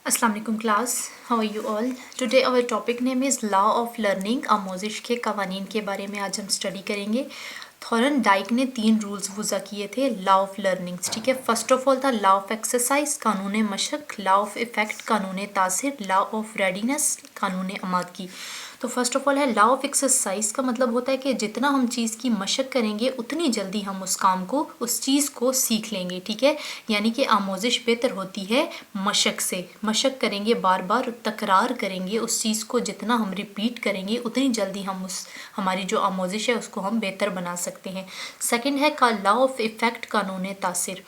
अस्सलाम वालेकुम class, how are you all? Today our topic name is law of learning. आमोजिश के कवानीन के बारे में आज हम स्टडी करेंगे। थॉरनडाइक ने 3 रूल्स वज़ा किए थे लॉ ऑफ लर्निंग्स, ठीक है। फर्स्ट ऑफ ऑल था लॉ ऑफ एक्सरसाइज, कानून मशक, लॉ ऑफ इफ़ेक्ट, कानून तासिर, लॉ ऑफ रेडीनेस, कानून आमादगी। तो फर्स्ट ऑफ ऑल है लॉ ऑफ एक्सरसाइज का मतलब होता है कि जितना हम चीज़ की मशक करेंगे उतनी जल्दी हम उस काम को, उस चीज़ को सीख लेंगे, ठीक है। यानी कि आमोजिश बेहतर होती है मशक से। मशक करेंगे, बार बार तकरार करेंगे, उस चीज़ को जितना हम रिपीट करेंगे उतनी जल्दी हम हमारी जो आमोजिश है उसको हम बेहतर बना सकते हैं। सेकंड है का लॉ ऑफ इफ़ेक्ट, कानून तासिर।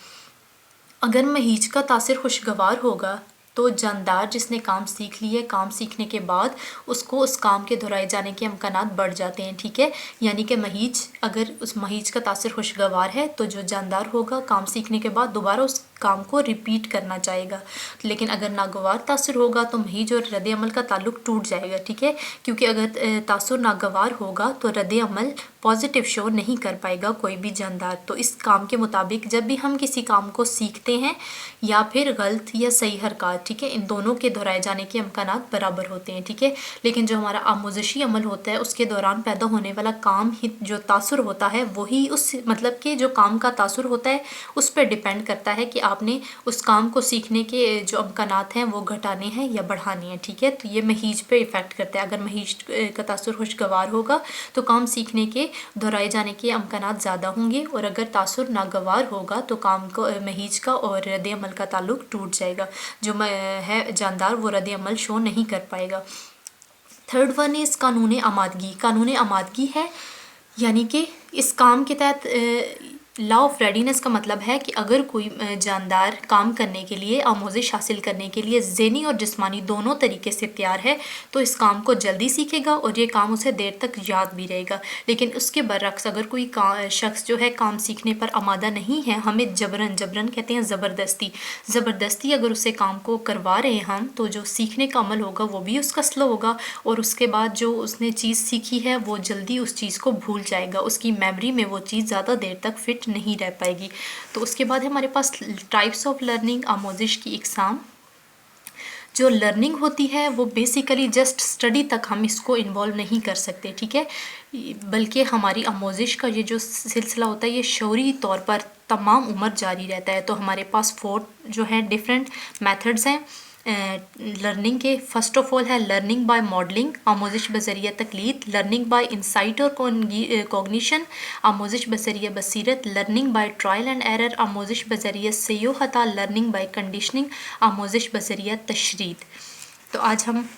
अगर महीज का तासिर खुशगवार होगा तो जानदार जिसने काम सीख लिया है, काम सीखने के बाद उसको उस काम के दोहराए जाने के इम्कानात बढ़ जाते हैं, ठीक है। यानी कि महीज, अगर उस महीज का तासिर खुशगवार है तो जो जानदार होगा काम सीखने के बाद दोबारा उस काम को रिपीट करना चाहेगा। लेकिन अगर नागवार तासुर होगा तो महीज और रद्द अमल का ताल्लुक टूट जाएगा, ठीक है। क्योंकि अगर तासुर नागवार होगा तो रद्द अमल पॉजिटिव शो नहीं कर पाएगा कोई भी जानदार। तो इस काम के मुताबिक जब भी हम किसी काम को सीखते हैं या फिर गलत या सही हरकत, ठीक है, इन दोनों के दोहराए जाने के इम्कानात बराबर होते हैं, ठीक है। लेकिन जो हमारा आमोजिशी अमल होता है उसके दौरान पैदा होने वाला काम ही जो तासुर होता है वही उस मतलब कि जो काम का तासुर होता है उस पर डिपेंड करता है कि आपने उस काम को सीखने के जो इम्कानात हैं वो घटाने हैं या बढ़ाने हैं, ठीक है। तो ये महीज पे इफ़ेक्ट करता है। अगर महीज का तासुर खुशगवार होगा तो काम सीखने के दोहराए जाने के इम्कानात ज़्यादा होंगे, और अगर तासुर नागवार होगा तो काम को महीज का और रद्द अमल का ताल्लुक टूट जाएगा। जो है जानदार वो रद्द अमल शो नहीं कर पाएगा। थर्ड वन इज़ कानून आमादगी। कानून आमादगी है यानी कि इस काम के तहत लॉ ऑफ रेडीनेस का मतलब है कि अगर कोई जानदार काम करने के लिए, आमोजिश हासिल करने के लिए ज़हनी और जिस्मानी दोनों तरीके से तैयार है तो इस काम को जल्दी सीखेगा और ये काम उसे देर तक याद भी रहेगा। लेकिन उसके बरअक्स अगर कोई शख्स जो है काम सीखने पर आमादा नहीं है, हमें जबरन, जबरन कहते हैं ज़बरदस्ती, ज़बरदस्ती अगर उसे काम को करवा रहे हैं हम, तो जो सीखने का अमल होगा वो भी उसका स्लो होगा और उसके बाद जो उसने चीज़ सीखी है वो जल्दी उस चीज़ को भूल जाएगा। उसकी मेमोरी में वो चीज़ ज़्यादा देर तक फिट नहीं रह पाएगी। तो उसके बाद है हमारे पास टाइप्स ऑफ लर्निंग, आमोजिश की इकसाम। जो लर्निंग होती है वो बेसिकली जस्ट स्टडी तक हम इसको इन्वॉल्व नहीं कर सकते, ठीक है, बल्कि हमारी आमोजिश का ये जो सिलसिला होता है ये शौरी तौर पर तमाम उम्र जारी रहता है। तो हमारे पास 4 जो हैं डिफरेंट मेथड्स हैं लर्निंग के। फर्स्ट ऑफ ऑल है लर्निंग बाय मॉडलिंग, आमोजिश बज़रिया तकलीद, लर्निंग बाय इंसाइट और कॉग्निशन, आमोजिश बज़रिया बसीरत, learning by trial and error, आमोजिश बज़रिया सयो खता, लर्निंग बाय कंडीशनिंग, आमोजिश बज़रिया तशरीद। तो आज हम